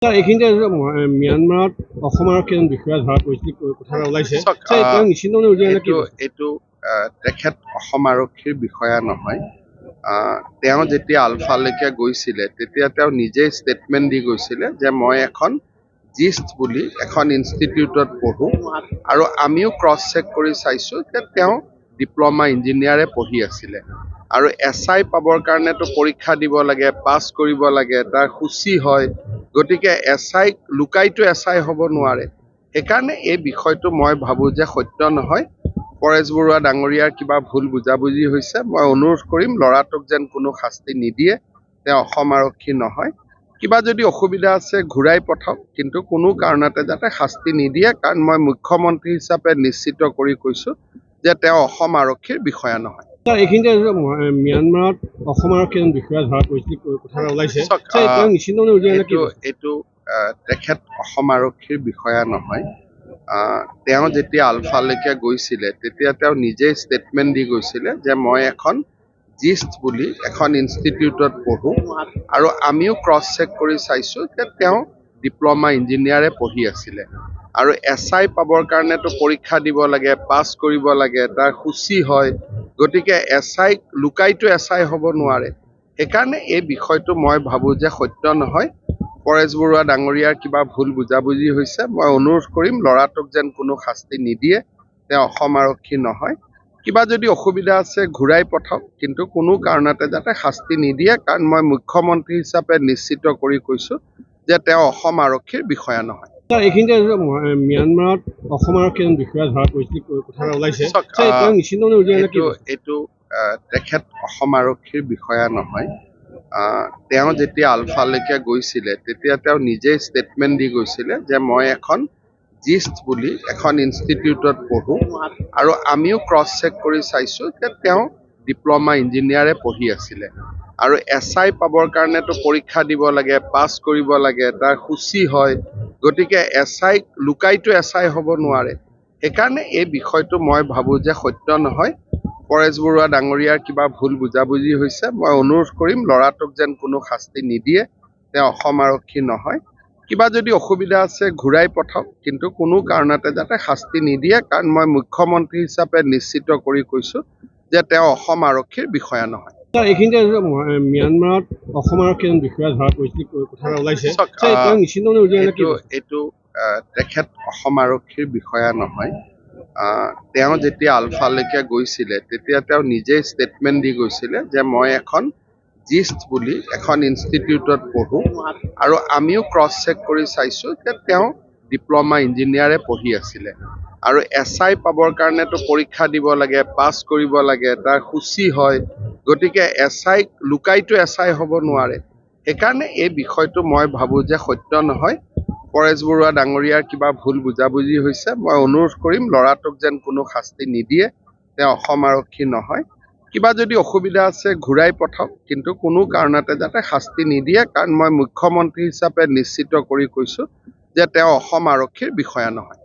এইখিনিতে ম্যানমাৰত অসম আৰক্ষীৰ বিষয়া ধৰা পৰিছিল কথা ওলাইছে নিশ্চিত এইটো তেখেত অসম আৰক্ষীৰ বিষয়া নহয়। তেওঁ যেতিয়া আলফালৈকে গৈছিলে তেতিয়া তেওঁ নিজে ষ্টেটমেণ্ট দি গৈছিলে যে মই এখন জিষ্ট বুলি এখন ইনষ্টিটিউটত পঢ়োঁ আৰু আমিও ক্ৰছ চেক কৰি চাইছোঁ যে তেওঁ ডিপ্ল'মা ইঞ্জিনিয়াৰে পঢ়ি আছিলে আৰু SI পাবৰ কাৰণেতো পৰীক্ষা দিব লাগে, পাছ কৰিব লাগে, তাৰ সূচী হয়। গতিকে SI লুকাইতো SI হ'ব নোৱাৰে। সেইকাৰণে এই বিষয়টো মই ভাবোঁ যে সত্য নহয়। পৰেশ বৰুৱা ডাঙৰীয়াৰ কিবা ভুল বুজাবুজি হৈছে। মই অনুৰোধ কৰিম ল'ৰাটোক যেন কোনো শাস্তি নিদিয়ে। তেওঁ অসম আৰক্ষী নহয়। কিবা যদি অসুবিধা আছে ঘূৰাই পঠাওক, কিন্তু কোনো কাৰণতে যাতে শাস্তি নিদিয়ে, কাৰণ মই মুখ্যমন্ত্ৰী হিচাপে নিশ্চিত কৰি কৈছোঁ যে তেওঁ অসম আৰক্ষীৰ বিষয়া নহয়। এইখিনিতে ম্যানমাৰত অসম আৰক্ষীৰ বিষয়া ধৰা পৰিছিল কথা ওলাইছে নিশ্চিত এইটো তেখেত অসম আৰক্ষীৰ বিষয়া নহয়। তেওঁ যেতিয়া আলফালৈকে গৈছিলে তেতিয়া তেওঁ নিজে ষ্টেটমেণ্ট দি গৈছিলে যে মই এখন জিষ্ট বুলি এখন ইনষ্টিটিউটত পঢ়োঁ আৰু আমিও ক্ৰছ চেক কৰি চাইছোঁ যে তেওঁ ডিপ্ল'মা ইঞ্জিনিয়াৰে পঢ়ি আছিলে আৰু SI পাবৰ কাৰণেতো পৰীক্ষা দিব লাগে, পাছ কৰিব লাগে, তাৰ সূচী হয়। গতিকে SI লুকাইতো SI হ'ব নোৱাৰে। সেইকাৰণে এই বিষয়টো মই ভাবোঁ যে সত্য নহয়। পৰেশ বৰুৱা ডাঙৰীয়াৰ কিবা ভুল বুজাবুজি হৈছে। মই অনুৰোধ কৰিম ল'ৰাটোক যেন কোনো শাস্তি নিদিয়ে। তেওঁ অসম আৰক্ষী নহয়। কিবা যদি অসুবিধা আছে ঘূৰাই পঠাওক, কিন্তু কোনো কাৰণতে যাতে শাস্তি নিদিয়ে, কাৰণ মই মুখ্যমন্ত্ৰী হিচাপে নিশ্চিত কৰি কৈছোঁ যে তেওঁ অসম আৰক্ষীৰ বিষয়া নহয়। এইখিনিতে ম্যানমাৰত অসম আৰক্ষীৰ বিষয়া ধৰা পৰিছিল কথা ওলাইছে নিশ্চিত এইটো তেখেত অসম আৰক্ষীৰ বিষয়া নহয়। তেওঁ যেতিয়া আলফালৈকে গৈছিলে তেতিয়া তেওঁ নিজে ষ্টেটমেণ্ট দি গৈছিলে যে মই এখন জিষ্ট বুলি এখন ইনষ্টিটিউটত পঢ়োঁ আৰু আমিও ক্ৰছ চেক কৰি চাইছোঁ যে তেওঁ ডিপ্ল'মা ইঞ্জিনিয়াৰে পঢ়ি আছিলে আৰু SI পাবৰ কাৰণেতো পৰীক্ষা দিব লাগে, পাছ কৰিব লাগে, তাৰ সূচী হয়। গতিকে SI লুকাইতো SI হ'ব নোৱাৰে। সেইকাৰণে এই বিষয়টো মই ভাবোঁ যে সত্য নহয়। পৰেশ বৰুৱা ডাঙৰীয়াৰ কিবা ভুল বুজাবুজি হৈছে। মই অনুৰোধ কৰিম ল'ৰাটোক যেন কোনো শাস্তি নিদিয়ে। তেওঁ অসম আৰক্ষী নহয়। কিবা যদি অসুবিধা আছে ঘূৰাই পঠাওক, কিন্তু কোনো কাৰণতে যাতে শাস্তি নিদিয়ে, কাৰণ মই মুখ্যমন্ত্ৰী হিচাপে নিশ্চিত কৰি কৈছোঁ যে তেওঁ অসম আৰক্ষীৰ বিষয়া নহয়। এইখিনিতে ম্যানমাৰত অসম আৰক্ষীৰ বিষয়া ধৰা পৰিছিল কথা ওলাইছে নিশ্চিত এইটো তেখেত অসম আৰক্ষীৰ বিষয়া নহয়। তেওঁ যেতিয়া আলফালৈকে গৈছিলে তেতিয়া তেওঁ নিজে ষ্টেটমেণ্ট দি গৈছিলে যে মই এখন জিষ্ট বুলি এখন ইনষ্টিটিউটত পঢ়োঁ আৰু আমিও ক্ৰছ চেক কৰি চাইছোঁ যে তেওঁ ডিপ্ল'মা ইঞ্জিনিয়াৰে পঢ়ি আছিলে আৰু SI পাবৰ কাৰণেতো পৰীক্ষা দিব লাগে, পাছ কৰিব লাগে, তাৰ সূচী হয়। গতিকে SI লুকাইতো SI হ'ব নোৱাৰে। সেইকাৰণে এই বিষয়টো মই ভাবোঁ যে সত্য নহয়। পৰেশ বৰুৱা ডাঙৰীয়াৰ কিবা ভুল বুজাবুজি হৈছে। মই অনুৰোধ কৰিম ল'ৰাটোক যেন কোনো শাস্তি নিদিয়ে। তেওঁ অসম আৰক্ষী নহয়। কিবা যদি অসুবিধা আছে ঘূৰাই পঠাওক, কিন্তু কোনো কাৰণতে যাতে শাস্তি নিদিয়ে, কাৰণ মই মুখ্যমন্ত্ৰী হিচাপে নিশ্চিত কৰি কৈছোঁ যে তেওঁ অসম আৰক্ষীৰ বিষয়া নহয়।